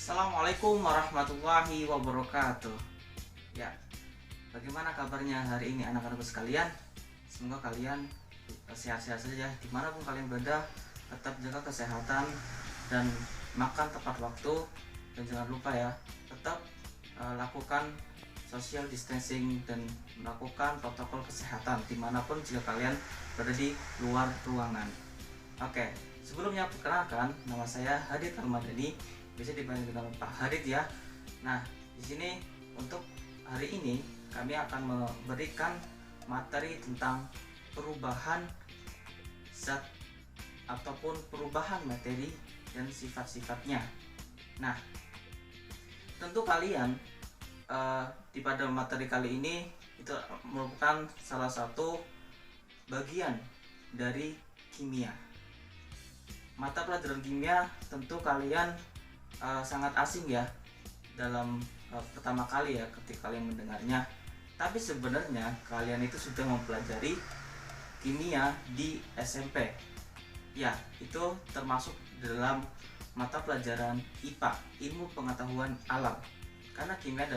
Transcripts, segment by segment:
Assalamualaikum warahmatullahi wabarakatuh. Ya, bagaimana kabarnya hari ini anak-anakku sekalian? Semoga kalian sehat-sehat saja dimanapun kalian berada. Tetap jaga kesehatan dan makan tepat waktu. Dan jangan lupa ya, tetap lakukan social distancing dan melakukan protokol kesehatan dimanapun jika kalian berada di luar ruangan. Oke, sebelumnya perkenalkan, nama saya Hadid Almadani, bisa dipanggil dengan Pak Hadid ya. Nah, di sini untuk hari ini kami akan memberikan materi tentang perubahan zat ataupun perubahan materi dan sifat-sifatnya. Nah, tentu kalian di pada materi kali ini itu merupakan salah satu bagian dari kimia. Mata pelajaran kimia tentu kalian sangat asing ya dalam pertama kali ya ketika kalian mendengarnya. Tapi sebenarnya kalian itu sudah mempelajari kimia di SMP. Ya, itu termasuk dalam mata pelajaran IPA, ilmu pengetahuan alam. Karena kimia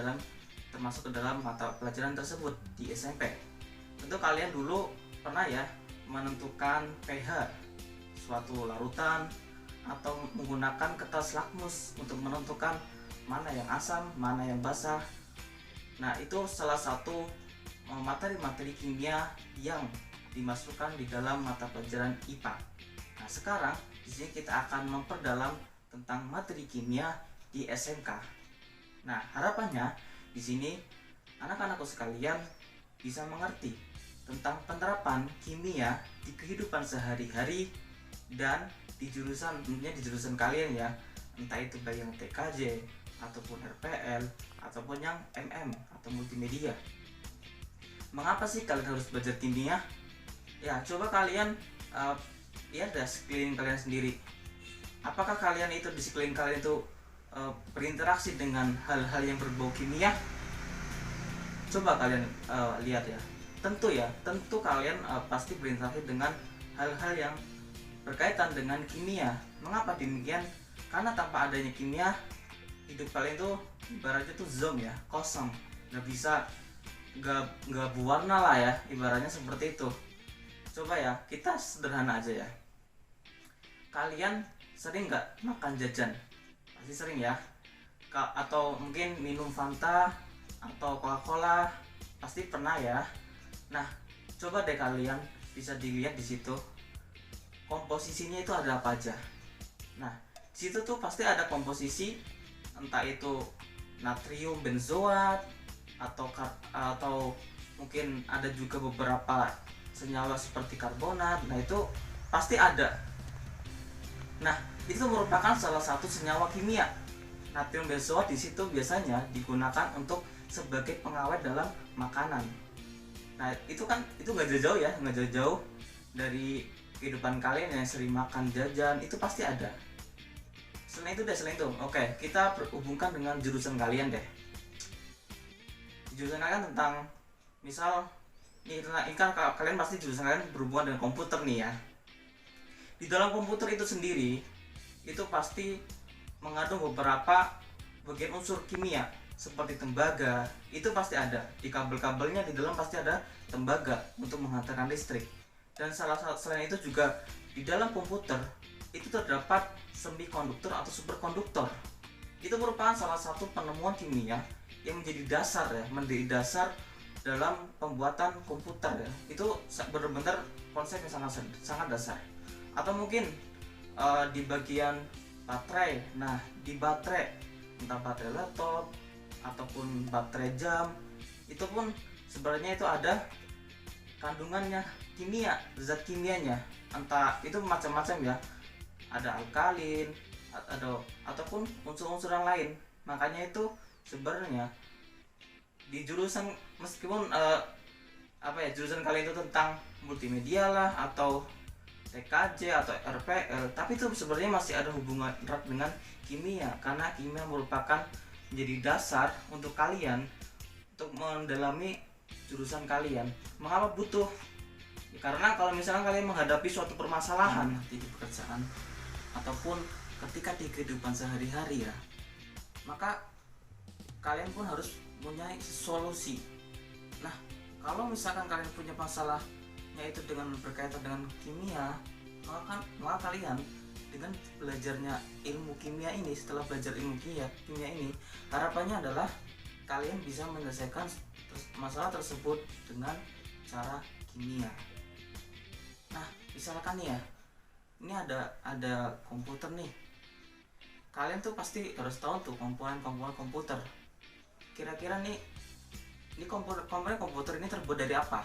termasuk ke dalam mata pelajaran tersebut di SMP. Tentu kalian dulu pernah ya menentukan pH suatu larutan atau menggunakan kertas lakmus untuk menentukan mana yang asam, mana yang basah. Nah, itu salah satu materi-materi kimia yang dimasukkan di dalam mata pelajaran IPA. Nah, sekarang di sini kita akan memperdalam tentang materi kimia di SMK. Nah, harapannya di sini anak-anakku sekalian bisa mengerti tentang penerapan kimia di kehidupan sehari-hari dan di jurusan, tentunya di jurusan kalian ya, entah itu baik yang TKJ ataupun RPL ataupun yang MM atau multimedia. Mengapa sih kalian harus belajar kimia? Ya, coba kalian lihat deh sekeliling kalian sendiri. Apakah kalian itu di sekeliling kalian itu berinteraksi dengan hal-hal yang berbau kimia? Coba kalian lihat ya. Tentu kalian pasti berinteraksi dengan hal-hal yang berkaitan dengan kimia. Mengapa demikian? Karena tanpa adanya kimia, hidup kalian tuh ibaratnya tuh zombie ya, kosong, nggak berwarna lah ya, ibaratnya seperti itu. Coba ya, kita sederhana aja ya. Kalian sering nggak makan jajan? Pasti sering ya. Atau mungkin minum Fanta atau Coca-Cola, pasti pernah ya. Nah, coba deh kalian bisa dilihat di situ komposisinya itu ada apa aja. Nah, di situ tuh pasti ada komposisi, entah itu natrium benzoat atau mungkin ada juga beberapa senyawa seperti karbonat. Nah, itu pasti ada. Nah, itu merupakan salah satu senyawa kimia. Natrium benzoat di situ biasanya digunakan untuk sebagai pengawet dalam makanan. Nah, itu nggak jauh-jauh ya, nggak jauh-jauh dari kehidupan kalian yang sering makan jajan, itu pasti ada. Selain itu, oke, kita hubungkan dengan jurusan kalian deh. Jurusan kalian tentang, misal, ini kan kalian pasti jurusan kalian berhubungan dengan komputer nih ya. Di dalam komputer itu sendiri, itu pasti mengandung beberapa bagian unsur kimia seperti tembaga, itu pasti ada. Di kabel-kabelnya di dalam pasti ada tembaga untuk menghantarkan listrik. Dan selain itu juga di dalam komputer itu terdapat semikonduktor atau superkonduktor. Itu merupakan salah satu penemuan kimia yang menjadi dasar dalam pembuatan komputer ya. Itu benar-benar konsep yang sangat dasar. Atau mungkin di bagian baterai. Nah, di baterai, entah baterai laptop ataupun baterai jam, itu pun sebenarnya itu ada kandungannya kimia, zat kimianya, entah itu macam-macam ya, ada alkalin ataupun unsur-unsur yang lain. Makanya itu sebenarnya di jurusan, meskipun jurusan kalian itu tentang multimedia lah atau TKJ atau RPL, tapi itu sebenarnya masih ada hubungan erat dengan kimia, karena kimia merupakan menjadi dasar untuk kalian untuk mendalami jurusan kalian. Mengapa butuh? Karena kalau misalkan kalian menghadapi suatu permasalahan nanti di pekerjaan ataupun ketika di kehidupan sehari-hari ya, maka kalian pun harus punya solusi. Nah, kalau misalkan kalian punya masalahnya itu dengan berkaitan dengan kimia, maka kalian dengan belajarnya ilmu kimia ini, setelah belajar ilmu kimia ini, harapannya adalah kalian bisa menyelesaikan masalah tersebut dengan cara kimia. Nah, misalkan nih ya, ini ada komputer nih. Kalian tuh pasti harus tahu tuh komponen-komponen komputer. Kira-kira nih, ini komponen komputer ini terbuat dari apa?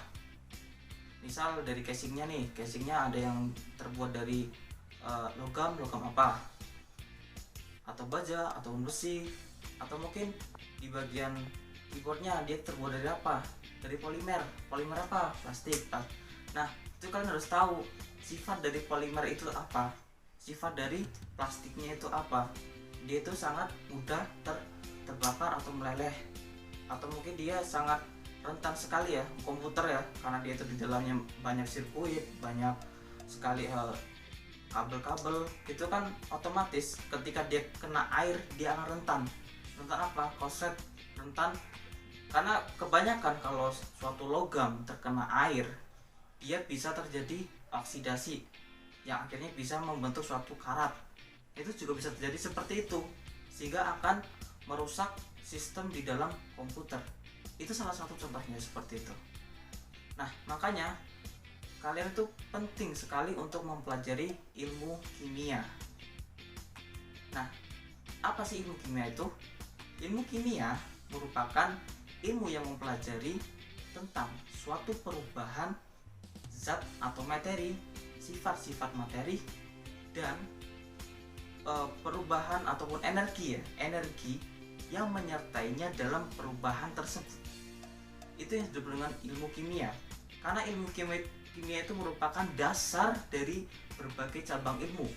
Misal dari casingnya nih, casingnya ada yang terbuat dari logam apa? Atau baja, atau besi, atau mungkin di bagian keyboardnya dia terbuat dari apa? Dari polimer apa? Plastik. Nah, itu kalian harus tahu sifat dari polimer itu apa, sifat dari plastiknya itu apa. Dia itu sangat mudah terbakar atau meleleh, atau mungkin dia sangat rentan sekali ya komputer ya, karena dia itu di dalamnya banyak sirkuit, banyak sekali kabel-kabel. Itu kan otomatis ketika dia kena air dia akan rentan apa? Korslet, rentan, karena kebanyakan kalau suatu logam terkena air dia bisa terjadi oksidasi yang akhirnya bisa membentuk suatu karat. Itu juga bisa terjadi seperti itu, sehingga akan merusak sistem di dalam komputer. Itu salah satu contohnya seperti itu. Nah, makanya kalian itu penting sekali untuk mempelajari ilmu kimia. Nah, apa sih ilmu kimia itu? Ilmu kimia merupakan ilmu yang mempelajari tentang suatu perubahan zat atau materi, sifat-sifat materi, dan perubahan ataupun energi yang menyertainya dalam perubahan tersebut. Itu yang disebut dengan ilmu kimia. Karena ilmu kimia itu merupakan dasar dari berbagai cabang ilmu,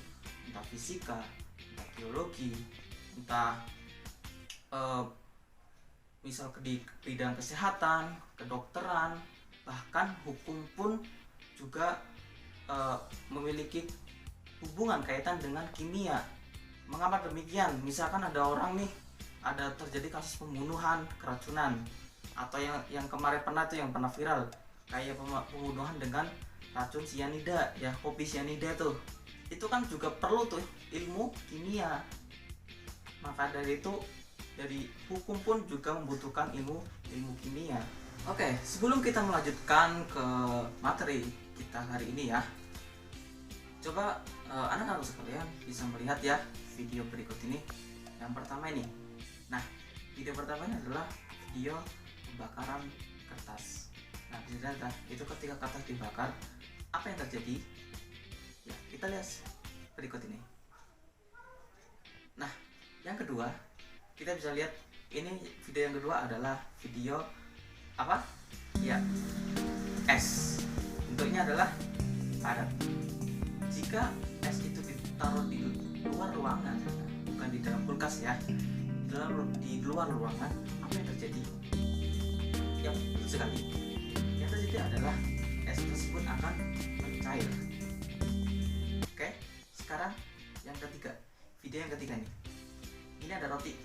entah fisika, entah biologi, entah misal di bidang kesehatan, kedokteran, bahkan hukum pun juga memiliki hubungan kaitan dengan kimia. Mengapa demikian? Misalkan ada orang nih, ada terjadi kasus pembunuhan, keracunan, atau yang kemarin pernah viral, kayak pembunuhan dengan racun sianida ya, kopi sianida tuh. Itu kan juga perlu tuh ilmu kimia. Maka dari itu, dari hukum pun juga membutuhkan ilmu kimia. Oke, sebelum kita melanjutkan ke materi kita hari ini ya, coba anak-anak sekalian bisa melihat ya video berikut ini. Yang pertama ini. Nah, video pertama ini adalah video pembakaran kertas. Nah, bisa dilihat itu ketika kertas dibakar, apa yang terjadi? Ya, kita lihat berikut ini. Nah, yang kedua, kita bisa lihat ini video yang kedua adalah video apa? Ya, es. Bentuknya adalah padat. Jika es itu ditaruh di luar ruangan, bukan di dalam kulkas ya, di luar ruangan, apa yang terjadi? Yang betul sekali, yang terjadi adalah es tersebut akan mencair. Oke, sekarang yang ketiga, video yang ketiga nih. Ini ada roti.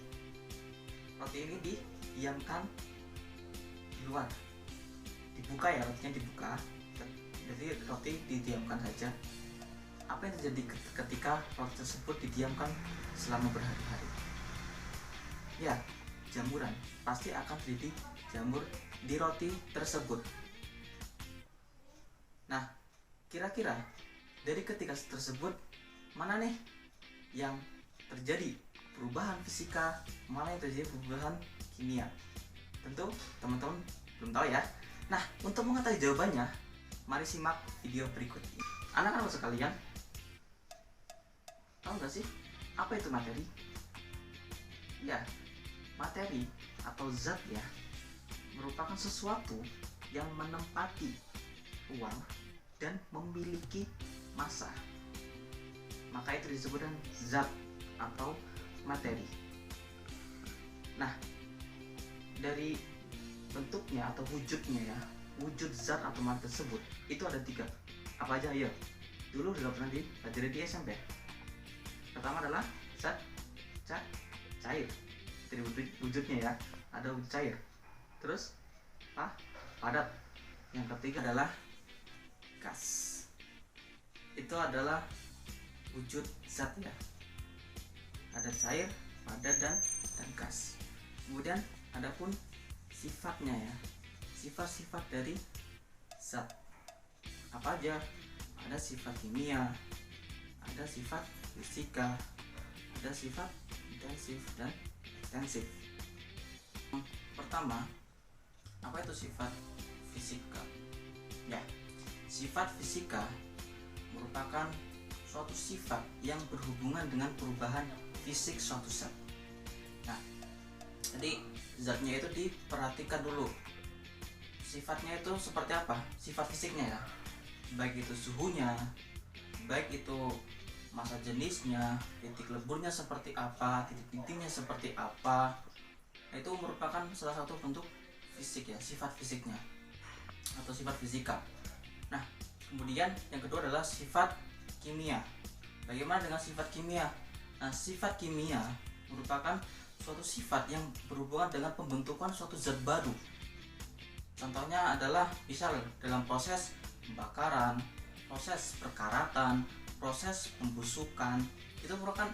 Roti ini didiamkan di luar, dibuka ya, rotinya dibuka. Jadi roti didiamkan saja. Apa yang terjadi ketika roti tersebut didiamkan selama berhari-hari? Ya, jamuran. Pasti akan terjadi jamur di roti tersebut. Nah, kira-kira dari ketika tersebut, mana nih yang terjadi perubahan fisika, mana yang terjadi perubahan kimia? Tentu teman-teman belum tahu ya. Nah, untuk mengetahui jawabannya, mari simak video berikut ini. Anak-anak sekalian, tahu nggak sih apa itu materi? Ya, materi atau zat ya, merupakan sesuatu yang menempati ruang dan memiliki massa. Maka itu disebut dengan zat atau materi. Nah, dari bentuknya atau wujudnya ya, wujud zat atau materi tersebut itu ada 3. Apa aja? Ayo, dulu sudah pernah dipelajari di SMP. Pertama adalah zat cair. dari wujudnya ya, ada wujud cair, terus padat. Yang ketiga adalah gas, itu adalah wujud zat ya, ada cair, padat, dan gas. Kemudian adapun sifatnya ya, sifat-sifat dari zat apa aja? Ada sifat kimia, ada sifat fisika, ada sifat intensif dan ekstensif. Pertama, apa itu sifat fisika? Ya, sifat fisika merupakan suatu sifat yang berhubungan dengan perubahan fisik suatu zat. Nah, jadi zatnya itu diperhatikan dulu. Sifatnya itu seperti apa? Sifat fisiknya ya. Baik itu suhunya, baik itu masa jenisnya, titik leburnya seperti apa, titik bintiknya seperti apa. Itu merupakan salah satu bentuk fisik ya, sifat fisiknya atau sifat fisika. Nah, kemudian yang kedua adalah sifat kimia. Bagaimana dengan sifat kimia? Nah, sifat kimia merupakan suatu sifat yang berhubungan dengan pembentukan suatu zat baru. Contohnya adalah misal dalam proses pembakaran, proses perkaratan, proses pembusukan, itu merupakan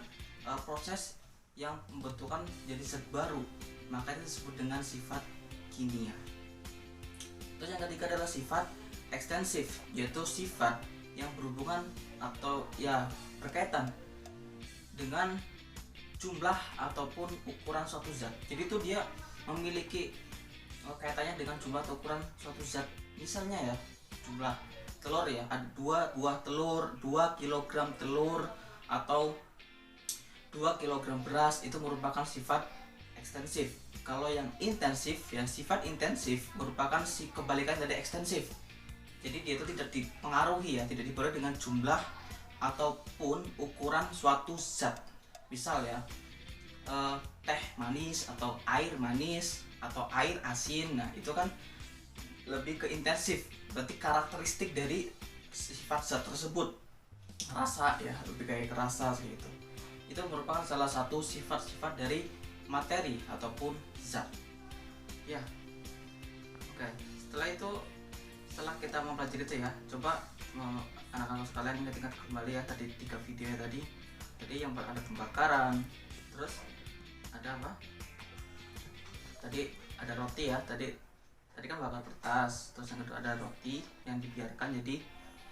proses yang membentukkan jadi zat baru, maka itu disebut dengan sifat kimia. Terus yang ketiga adalah sifat ekstensif, yaitu sifat yang berhubungan atau ya berkaitan dengan jumlah ataupun ukuran suatu zat. Jadi itu dia memiliki kaitannya dengan jumlah atau ukuran suatu zat. Misalnya ya, jumlah telur ya, ada 2 buah telur, 2 kg telur, atau 2 kg beras, itu merupakan sifat ekstensif. Kalau yang intensif ya, sifat intensif merupakan kebalikan dari ekstensif. Jadi dia itu tidak dipengaruhi ya, tidak dipengaruhi dengan jumlah ataupun ukuran suatu zat. Misal ya, teh manis atau air manis atau air asin, nah itu kan lebih ke intensif, berarti karakteristik dari sifat zat tersebut. Rasa ya, lebih kayak rasa gitu. Itu merupakan salah satu sifat-sifat dari materi ataupun zat. Ya. Oke, setelah kita mempelajari itu ya, coba anak-anak sekalian ingat-ingat kembali ya tadi 3 video tadi. Tadi yang ada pembakaran, terus ada apa? Tadi ada roti ya, tadi kan bakar kertas. Terus yang kedua ada roti yang dibiarkan jadi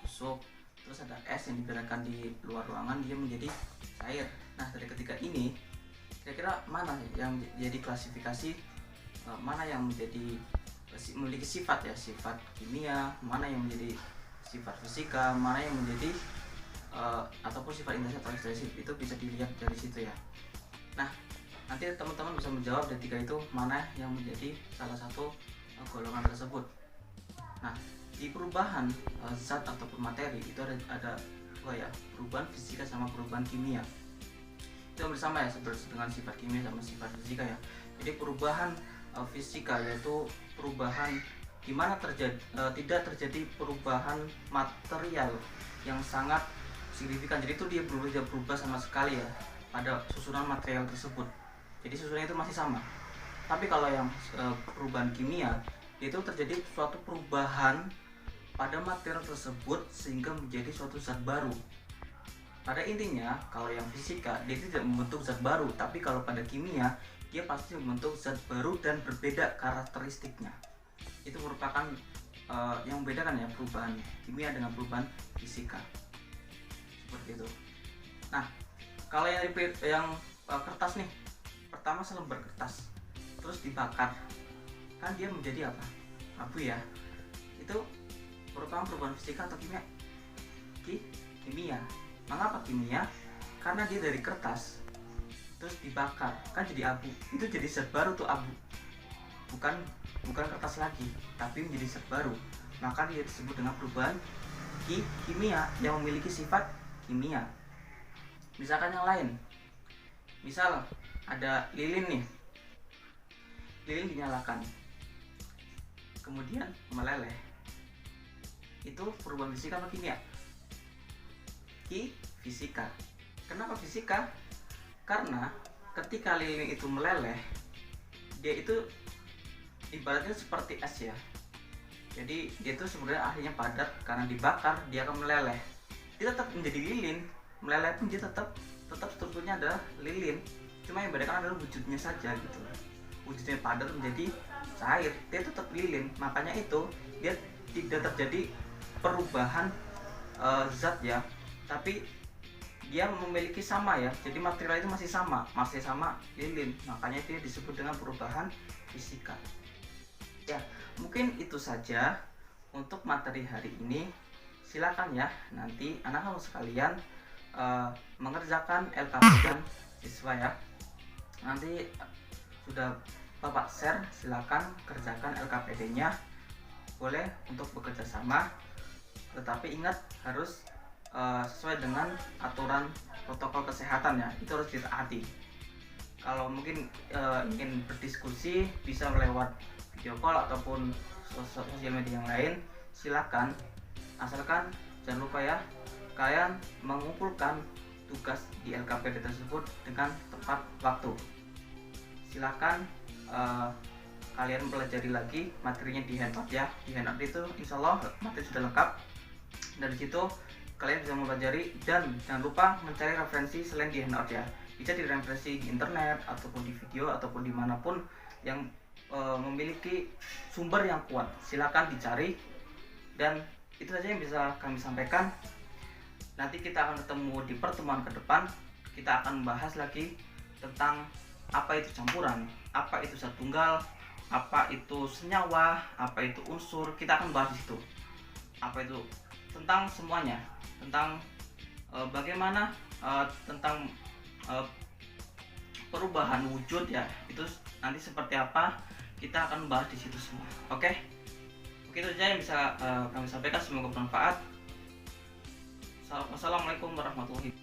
busuk. Terus ada es yang dibiarkan di luar ruangan, dia menjadi cair. Nah, dari ketiga ini kira-kira mana yang jadi klasifikasi, mana yang memiliki sifat ya, sifat kimia, mana yang menjadi sifat fisika, mana yang menjadi ataupun sifat intensif atau ekstensif, itu bisa dilihat dari situ ya. Nah, nanti teman-teman bisa menjawab dari 3 itu mana yang menjadi salah satu golongan tersebut. Nah, di perubahan zat ataupun materi itu ada 2 ya, perubahan fisika sama perubahan kimia. Itu bersama ya, dengan sifat kimia sama sifat fisika ya. Jadi perubahan fisika yaitu perubahan di mana tidak terjadi perubahan material yang sangat signifikan. Jadi itu dia berubah sama sekali ya pada susunan material tersebut. Jadi susunannya itu masih sama. Tapi kalau yang perubahan kimia itu terjadi suatu perubahan pada material tersebut sehingga menjadi suatu zat baru. Pada intinya kalau yang fisika dia tidak membentuk zat baru, tapi kalau pada kimia dia pasti membentuk zat baru dan berbeda karakteristiknya. Itu merupakan yang membedakan ya perubahan kimia dengan perubahan fisika. Seperti itu. Nah, kalau yang kertas nih, pertama selembar kertas, terus dibakar, kan dia menjadi apa? Abu ya. Itu merupakan perubahan fisika atau kimia? Kimia. Mengapa kimia? Karena dia dari kertas terus dibakar, kan jadi abu. Itu jadi zat baru tuh abu. Bukan kertas lagi, tapi menjadi zat baru. Maka dia disebut dengan perubahan kimia yang memiliki sifat kimia. Misalkan yang lain. Misal ada lilin nih. Lilin dinyalakan. Kemudian meleleh. Itu perubahan fisika apa kimia? Fisika. Kenapa fisika? Karena ketika lilin itu meleleh, dia itu ibaratnya seperti es ya. Jadi dia itu sebenarnya akhirnya padat, karena dibakar dia akan meleleh. Dia tetap menjadi lilin, meleleh pun dia tetap strukturnya adalah lilin, cuma yang bedakan adalah wujudnya saja gitu. Wujudnya padat menjadi cair, dia tetap lilin. Makanya itu dia tidak terjadi perubahan zat ya, tapi dia memiliki sama ya. Jadi material itu masih sama lilin. Makanya dia disebut dengan perubahan fisika. Ya, mungkin itu saja untuk materi hari ini. Silakan ya nanti anak-anak sekalian mengerjakan LKP siswa ya. Nanti sudah Bapak share, silakan kerjakan LKPD-nya. Boleh untuk bekerja sama, tetapi ingat harus sesuai dengan aturan protokol kesehatan ya, itu harus ditaati. Kalau mungkin ingin berdiskusi bisa lewat video call ataupun sosial media yang lain, silakan, asalkan jangan lupa ya kalian mengumpulkan tugas di LKPD tersebut dengan tepat waktu. Silakan kalian pelajari lagi materinya di handout ya. Di handout itu insya Allah materi sudah lengkap. Dari situ kalian bisa mempelajari, dan jangan lupa mencari referensi selain di handout ya. Bisa di referensi di internet ataupun di video ataupun dimanapun yang memiliki sumber yang kuat, silakan dicari. Dan itu saja yang bisa kami sampaikan. Nanti kita akan ketemu di pertemuan ke depan. Kita akan membahas lagi tentang apa itu campuran, apa itu zat tunggal, apa itu senyawa, apa itu unsur. Kita akan bahas di situ. Apa itu, tentang semuanya, tentang bagaimana tentang perubahan wujud ya. Itu nanti seperti apa, kita akan bahas di situ semua. Oke? Begitu saja yang bisa kami sampaikan, semoga bermanfaat. Wassalamualaikum warahmatullahi wabarakatuh.